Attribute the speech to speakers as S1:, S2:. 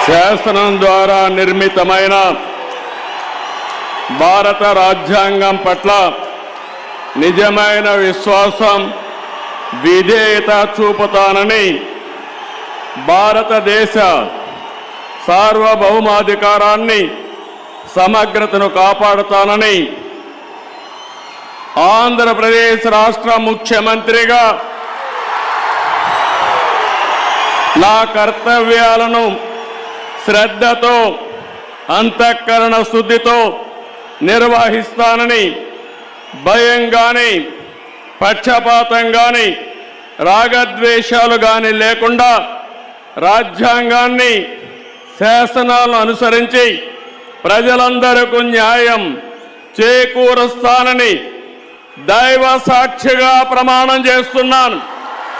S1: శాసనం ద్వారా నిర్మితమైన భారత రాజ్యాంగం పట్ల నిజమైన విశ్వాసం, విధేయత చూపుతానని, భారతదేశ సార్వభౌమాధికారాన్ని, సమగ్రతను కాపాడుతానని ఆంధ్రప్రదేశ్ రాష్ట్ర ముఖ్యమంత్రిగా నా కర్తవ్యాలను శ్రద్ధతో, అంతఃకరణ శుద్ధితో నిర్వహిస్తానని, భయం గాని, పక్షపాతం గాని, రాగద్వేషాలు గాని లేకుండా రాజ్యాంగాన్ని, శాసనాలను అనుసరించి ప్రజలందరికీ న్యాయం చేకూరుస్తానని దైవ సాక్షిగా ప్రమాణం చేస్తున్నాను.